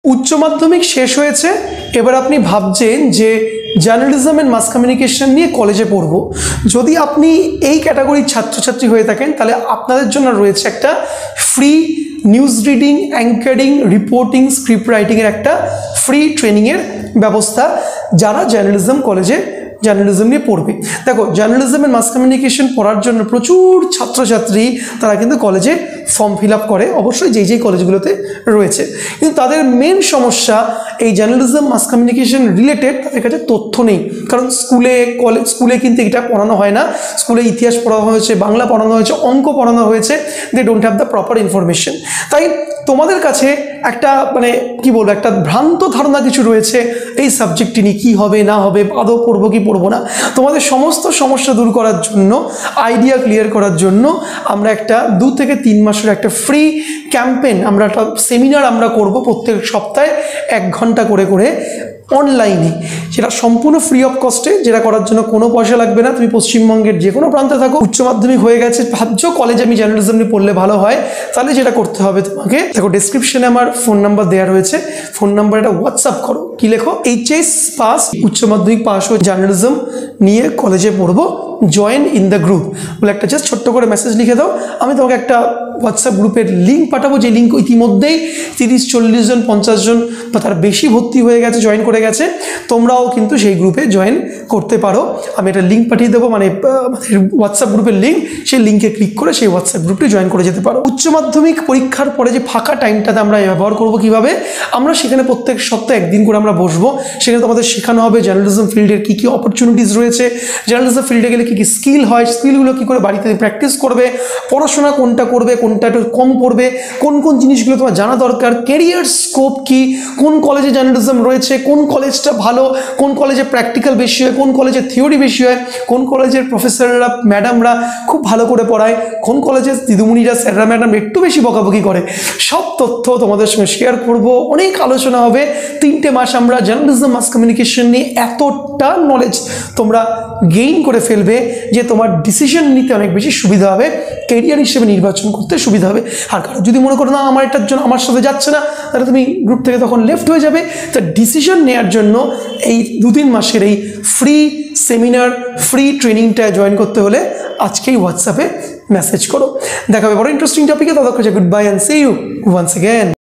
উচ্চ মাধ্যমিক শেষ হয়েছে, এবার আপনি ভাবছেন যে জার্নালিজম এন্ড মাস কমিউনিকেশন নিয়ে কলেজে পড়ব। যদি আপনি এই ক্যাটাগরির ছাত্রছাত্রী হয়ে থাকেন তাহলে আপনাদের জন্য রয়েছে একটা free news reading, anchoring, reporting, script রাইটিংয়ের একটা ফ্রি ট্রেনিংয়ের ব্যবস্থা যারা জার্নালিজম নিয়ে পড়বে। দেখো, জার্নালিজম এন্ড মাস কমিউনিকেশন পড়ার জন্য প্রচুর ছাত্রছাত্রী তারা কিন্তু কলেজে ফর্ম ফিল আপ করে, অবশ্যই যেই কলেজগুলোতে রয়েছে। কিন্তু তাদের মেন সমস্যা এই জার্নালিজম মাস কমিউনিকেশন রিলেটেড তাদের কাছে তথ্য নেই। কারণ স্কুলে কিন্তু এটা পড়ানো হয় না। স্কুলে ইতিহাস পড়ানো হয়েছে, বাংলা পড়ানো হয়েছে, অঙ্ক পড়ানো হয়েছে, they don't have the proper information. তাই তোমাদের কাছে একটা একটা ভ্রান্ত ধারণা কিছু রয়েছে এই সাবজেক্টটি নিয়ে, কী হবে না হবে, আদৌ পড়বো কি পড়বো না। তোমাদের সমস্ত সমস্যা দূর করার জন্য, আইডিয়া ক্লিয়ার করার জন্য আমরা একটা 2 থেকে 3 মাসের একটা ফ্রি ক্যাম্পেইন, আমরা একটা সেমিনার আমরা করব প্রত্যেক সপ্তাহে 1 ঘন্টা করে অনলাইনে, যেটা সম্পূর্ণ ফ্রি অফ কস্টে, যেটা করার জন্য কোনো পয়সা লাগবে না। তুমি পশ্চিমবঙ্গের যে কোনো প্রান্তে থাকো, উচ্চ মাধ্যমিক হয়ে গেছে, ভাবছো কলেজে আমি জার্নালিজম নিয়ে পড়লে ভালো হয়, তাহলে যেটা করতে হবে তোমাকে, দেখো ডেসক্রিপশনে আমার ফোন নাম্বার দেওয়া রয়েছে, ফোন নাম্বার একটা হোয়াটসঅ্যাপ করো। কি লেখো? এইচএস পাস, উচ্চ মাধ্যমিক পাস হয়ে জার্নালিজম নিয়ে কলেজে পড়বো, জয়েন ইন দ্য গ্রুপ বলে একটা জাস্ট ছোট্ট করে মেসেজ লিখে দাও। আমি তোমাকে একটা হোয়াটসঅ্যাপ গ্রুপের লিঙ্ক পাঠাবো, যে লিঙ্ক ইতিমধ্যেই 30-40 জন 50 জন বা তার বেশি ভর্তি হয়ে গেছে, জয়েন করে গেছে। তোমরাও কিন্তু সেই গ্রুপে জয়েন করতে পারো। আমি একটা লিঙ্ক পাঠিয়ে দেবো, আমাদের হোয়াটসঅ্যাপ গ্রুপের লিঙ্ক, সেই লিঙ্কে ক্লিক করে সেই হোয়াটসঅ্যাপ গ্রুপটি জয়েন করে যেতে পারো। উচ্চ মাধ্যমিক পরীক্ষার পরে যে ফাঁকা টাইমটাতে আমরা ব্যবহার করবো কীভাবে, আমরা সেখানে প্রত্যেক সপ্তাহে 1 দিন করে আমরা বসবো। সেখানে তোমাদের শেখানো হবে জার্নালিজম ফিল্ডের কী কী অপরচুনিটিস রয়েছে, জার্নালিজম ফিল্ডে গেলে কী কী স্কিল হয়, স্কিলগুলো কী করে বাড়িতে প্র্যাকটিস করবে, পড়াশোনা কোনটা করবে, কোনটা একটু কম পড়বে, কোন কোন জিনিসগুলো তোমার জানা দরকার, কেরিয়ার স্কোপ কি, কোন কলেজে জার্নালিজম রয়েছে, কোন কলেজটা ভালো, কোন কলেজে প্র্যাকটিক্যাল বেশি হয়, কোন কলেজে থিওরি বেশি হয়, কোন কলেজের প্রফেসররা ম্যাডামরা খুব ভালো করে পড়ায়, কোন কলেজের দিদিমণিরা স্যাররা ম্যাডাম একটু বেশি বকাবকি করে, সব তথ্য তোমাদের সঙ্গে শেয়ার করব। অনেক আলোচনা হবে। 3টে মাস আমরা জার্নালিজম মাস কমিউনিকেশন নিয়ে এতটা নলেজ তোমরা গেইন করে ফেলবে যে তোমার ডিসিশন নিতে অনেক বেশি সুবিধা হবে, কেরিয়ার হিসেবে নির্বাচন করতে সুবিধা হবে। আর কারো যদি মনে করো না আমার এটার জন্য আমার সাথে যাচ্ছে না, তাহলে তুমি গ্রুপ থেকে তখন লেফট হয়ে যাবে। তো ডিসিশন নেওয়ার জন্য এই 2-3 মাসের এই ফ্রি সেমিনার, ফ্রি ট্রেনিংটায় জয়েন করতে হলে আজকেই হোয়াটসঅ্যাপে মেসেজ করো। দেখা হবে বড় ইন্টারেস্টিং টপিকে। ততক্ষণ goodbye and see you once again.